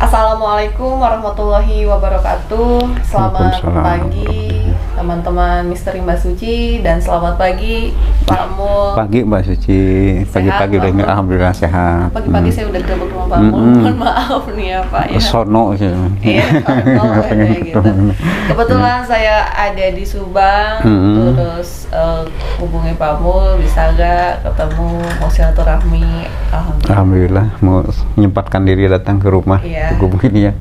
Assalamualaikum warahmatullahi wabarakatuh. Selamat pagi teman-teman Misteri Mbak Suci dan selamat pagi Pak Mul. Pagi Mbak Suci, pagi-pagi udah alhamdulillah sehat. Pagi-pagi saya udah gabung rumah Pak Mul. Mohon maaf nih ya Pak ya. Sono sih. Iya, gitu. Kebetulan saya ada di Subang, terus hubungi Pak Mul, bisa gak ketemu mau silaturahmi. Alhamdulillah mau menyempatkan diri datang ke rumah. Iya. Ini ya.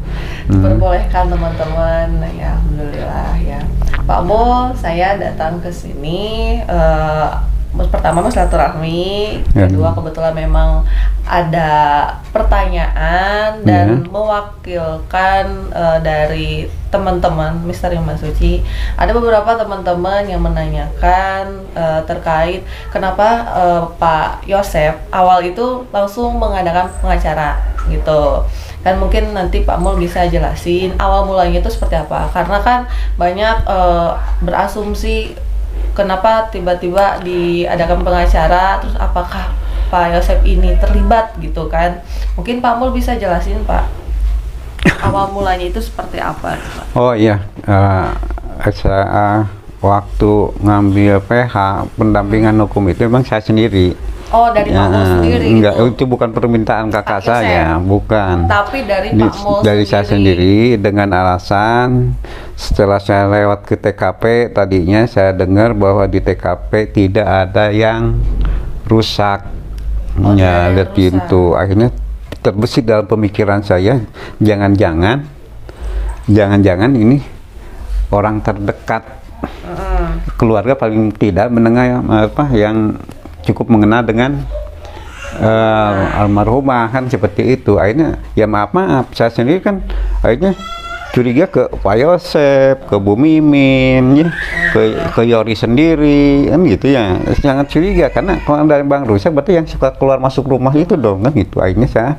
Diperbolehkan teman-teman, ya alhamdulillah ya. Pak Mul, saya datang ke sini pertama mau silaturahmi, kedua kebetulan memang ada pertanyaan dan mewakilkan dari teman-teman Misteri Mbak Suci. Ada beberapa teman-teman yang menanyakan terkait kenapa Pak Yosef awal itu langsung mengadakan pengacara gitu. Kan mungkin nanti Pak Mul bisa jelasin awal mulanya itu seperti apa, karena kan banyak berasumsi kenapa tiba-tiba diadakan pengacara, terus apakah Pak Yosef ini terlibat gitu kan. Mungkin Pak Mul bisa jelasin Pak, awal mulanya itu seperti apa Pak? Oh iya, saya waktu ngambil PH pendampingan hukum itu memang saya sendiri. Oh, dari Pak Mul sendiri? Enggak, itu bukan permintaan kakak saya, bukan. Tapi dari Pak Mul dari saya sendiri dengan alasan setelah saya lewat ke TKP, tadinya saya dengar bahwa di TKP tidak ada yang rusak. Lihat pintu. Akhirnya terbesit dalam pemikiran saya, jangan-jangan ini orang terdekat keluarga paling tidak mendengar yang cukup mengenal dengan almarhumah kan seperti itu. Akhirnya ya maaf saya sendiri kan akhirnya curiga ke Pak Yosef, ke Bu Mimin, ya, ke Yori sendiri kan gitu ya. Sangat curiga karena kalau dari Bang Rusak berarti yang suka keluar masuk rumah itu dong kan gitu. Akhirnya saya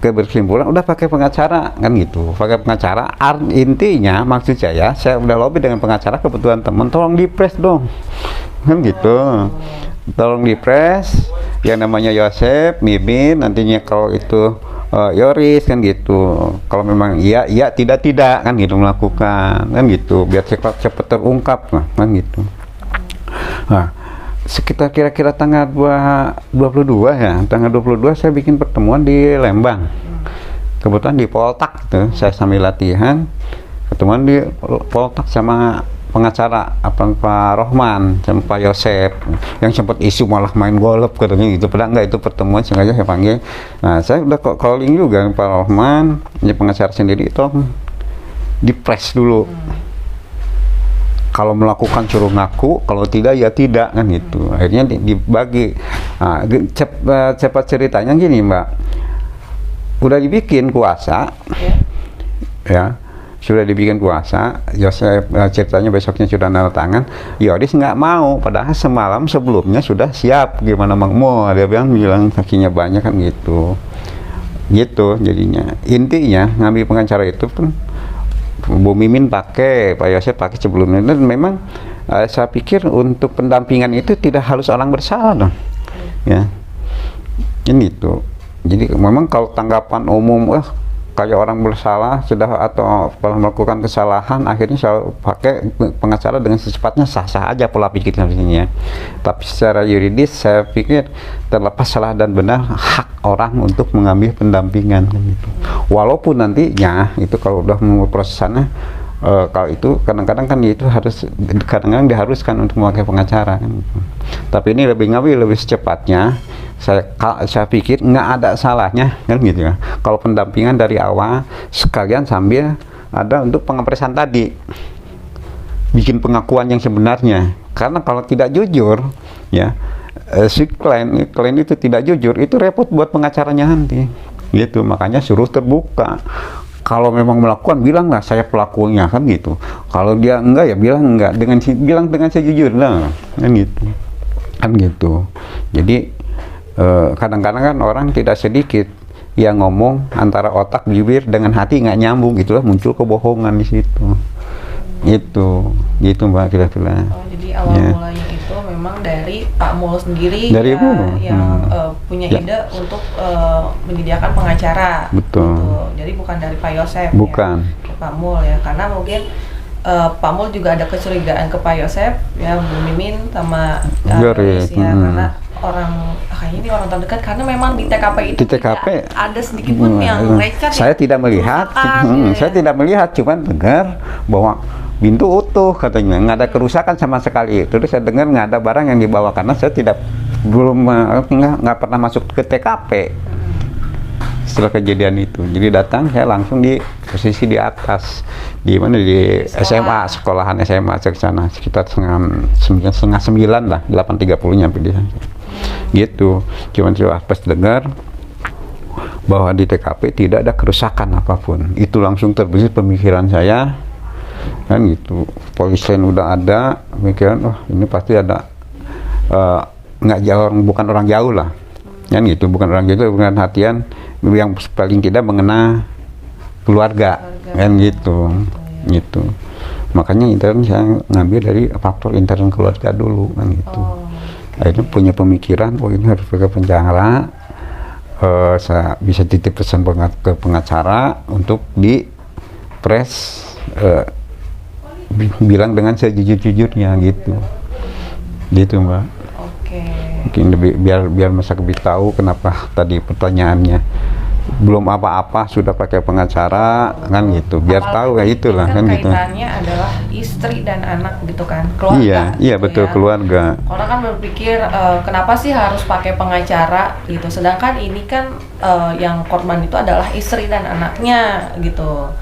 berkesimpulan udah pakai pengacara kan gitu. Pakai pengacara intinya maksud saya udah lobby dengan pengacara, kebetulan teman tolong dipres dong kan gitu. Tolong dipres yang namanya Yosef, Mimin, nantinya kalau itu Yoris kan gitu. Kalau memang iya tidak kan gitu melakukan kan gitu, biar cepat terungkap kan gitu. Nah, sekitar kira-kira tanggal 22 ya, tanggal 22 saya bikin pertemuan di Lembang. Kebetulan di Poltak gitu, saya sambil latihan ketemuan di Poltak sama pengacara Pak Rohman sama Pak Yosef yang sempat isu malah main golf katanya gitu. Padahal enggak, itu pertemuan sengaja saya panggil. Nah, saya udah calling juga Pak Rohman, ini pengacara sendiri, itu dipres dulu. Kalau melakukan suruh ngaku, kalau tidak ya tidak kan gitu. Akhirnya dibagi. Nah, cepat ceritanya gini Mbak, udah dibikin kuasa ya. Sudah dibikin kuasa, Yosef ceritanya besoknya sudah nanda tangan. Yoris nggak mau, padahal semalam sebelumnya sudah siap. Gimana Mang Mo? Dia bilang kakinya banyak kan gitu. Jadinya intinya ngambil pengacara itu pun Bu Mimin pakai, Pak Yosef pakai sebelumnya. Dan memang saya pikir untuk pendampingan itu tidak harus orang bersalah dong. Ya, ini gitu. Jadi memang kalau tanggapan umum kayak orang bersalah sudah atau kalau melakukan kesalahan, akhirnya saya pakai pengacara dengan secepatnya sah-sah aja pola pikirnya. Tapi secara yuridis saya pikir terlepas salah dan benar, hak orang untuk mengambil pendampingan gitu. Walaupun nantinya itu kalau udah mau proses sana, kalau itu kadang-kadang kan itu kadang-kadang diharuskan untuk memakai pengacara kan gitu. Tapi ini lebih secepatnya. Saya pikir nggak ada salahnya kan gitu ya, kalau pendampingan dari awal sekalian sambil ada untuk pengepresan tadi, bikin pengakuan yang sebenarnya. Karena kalau tidak jujur ya, si klien itu tidak jujur, itu repot buat pengacaranya nanti gitu. Makanya suruh terbuka. Kalau memang melakukan, bilanglah saya pelakunya kan gitu. Kalau dia enggak ya bilang enggak, bilang dengan sejujurnya kan gitu. Jadi kadang-kadang kan orang tidak sedikit yang ngomong antara otak, bibir dengan hati nggak nyambung, itulah muncul kebohongan di situ. Gitu Mbak kira-kira. Oh, jadi awal mulanya itu memang memang dari Pak Mul sendiri dari yang punya ide untuk menyediakan pengacara. Betul. Gitu. Jadi bukan dari Pak Yosef. Bukan. Ya, Pak Mul ya, karena mungkin Pak Mul juga ada kecurigaan ke Pak Yosef ya, Bu Mimin sama Yoris ya, karena kayaknya ini orang terdekat, karena memang di TKP itu tidak ada sedikit pun yang lecet. Saya tidak melihat, saya tidak melihat, cuman dengar bahwa pintu utuh katanya, nggak ada kerusakan sama sekali. Terus saya dengar nggak ada barang yang dibawa, karena saya nggak pernah masuk ke TKP setelah kejadian itu. Jadi datang saya langsung di posisi di atas, di mana di SMA, sekolahan SMA ke sana sekitar setengah 9 lah, 8.30 nyampe di sana. Gitu. Cuman pas dengar bahwa di TKP tidak ada kerusakan apapun, itu langsung terbesit pemikiran saya kan gitu. Polisian udah ada, pemikiran ini pasti ada nggak jauh, bukan orang jauh lah kan gitu, bukan orang jauh, bukan hatian yang paling tidak mengena keluarga kan gitu. Gitu. Makanya intern saya ngambil dari faktor intern keluarga dulu kan gitu. Akhirnya punya pemikiran, ini harus pakai pengacara. Saya bisa titip pesan ke pengacara untuk di press, bilang dengan sejujur-jujurnya gitu. Gitu Mbak. Oke. Mungkin lebih biar masyarakat lebih tahu kenapa tadi pertanyaannya belum apa-apa sudah pakai pengacara kan gitu, biar tahu kayak itulah kan gitu. Kaitannya adalah istri dan anak gitu kan, keluarga. Iya gitu betul ya. Keluarga. Orang kan berpikir kenapa sih harus pakai pengacara gitu, sedangkan ini kan yang korban itu adalah istri dan anaknya gitu.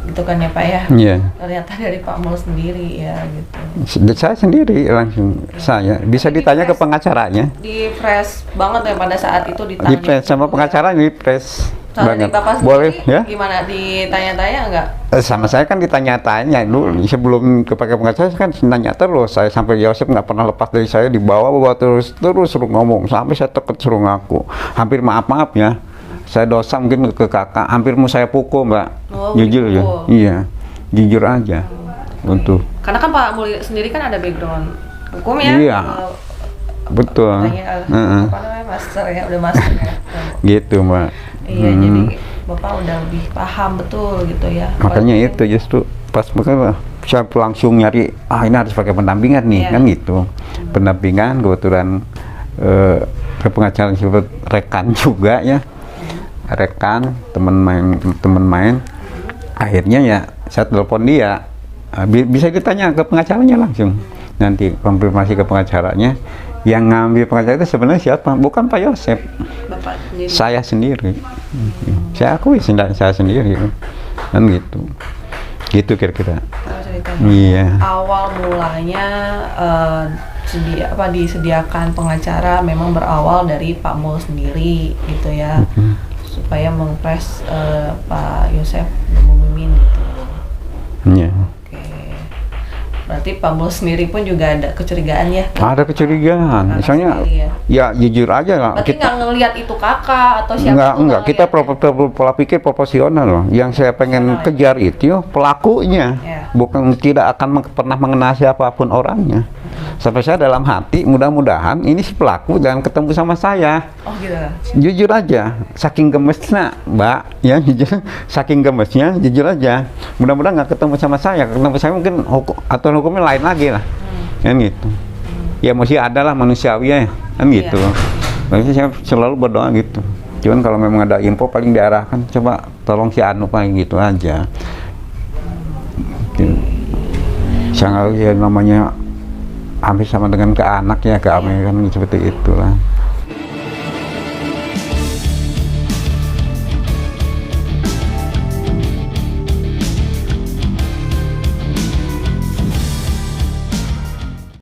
Gitu kan ya Pak ya? Iya. Ternyata dari Pak Mul sendiri ya gitu. Saya sendiri langsung, saya bisa ditanya ke pengacaranya. Di press banget ya pada saat itu ditanya. Di press sama pengacara di press banget. Bapak boleh ya? Gimana, ditanya-tanya enggak? Sama saya kan ditanya-tanya dulu sebelum kepakai pengacara, kan nanya terus. Saya sampai Yosef nggak pernah lepas dari saya, dibawa terus suruh ngomong sampai saya takut suruh ngaku. Hampir maaf ya. Saya dosa mungkin ke kakak, hampir mau saya pukul Mbak. Jujur ya, iya, jujur aja. Untuk. Karena kan Pak Mul sendiri kan ada background hukum ya. Iya. Betul. Apa namanya, master ya, udah master ya. Gitu Mbak. Iya, jadi Bapak udah lebih paham betul gitu ya. Makanya itu justru pas saya langsung nyari, ini harus pakai pendampingan nih, kan gitu. Pendampingan kebetulan ke pengacara disebut rekan juga ya. Rekan teman main, akhirnya ya saya telepon dia, bisa ditanya ke pengacaranya langsung, nanti konfirmasi ke pengacaranya. Yang ngambil pengacara itu sebenarnya siapa? Bukan Pak Yosef, saya sendiri. Saya akui saya sendiri kan gitu kira-kira. Iya. Awal mulanya disediakan pengacara memang berawal dari Pak Mul sendiri gitu ya. Supaya mengpres Pak Yosef dan Bu Mimin gitu. Iya. Oke. Berarti Pak Mul sendiri pun juga ada kecurigaan ya? Ada kecurigaan. Misalnya ya jujur aja lah. Berarti nggak ngelihat itu kakak atau siapa? Enggak. Kita pola pikir proporsional loh. Yang saya pengen kejar itu pelakunya. Bukan, tidak akan pernah mengenal siapapun orangnya. Sampai saya dalam hati, mudah-mudahan ini si pelaku jangan ketemu sama saya. Oh gitu. Jujur aja, saking gemesnya Mbak, ya jujur, saking gemesnya, jujur aja. Mudah-mudahan nggak ketemu sama saya, ketemu saya mungkin aturan hukumnya lain lagi lah, kan gitu. Ya mesti ada lah manusiawi ya, kan gitu. Makanya saya selalu berdoa gitu. Cuman kalau memang ada info paling diarahkan, coba tolong si Anu paling gitu aja. Sangat ya namanya hampir sama dengan ke anak ya, ke Amerika seperti itulah.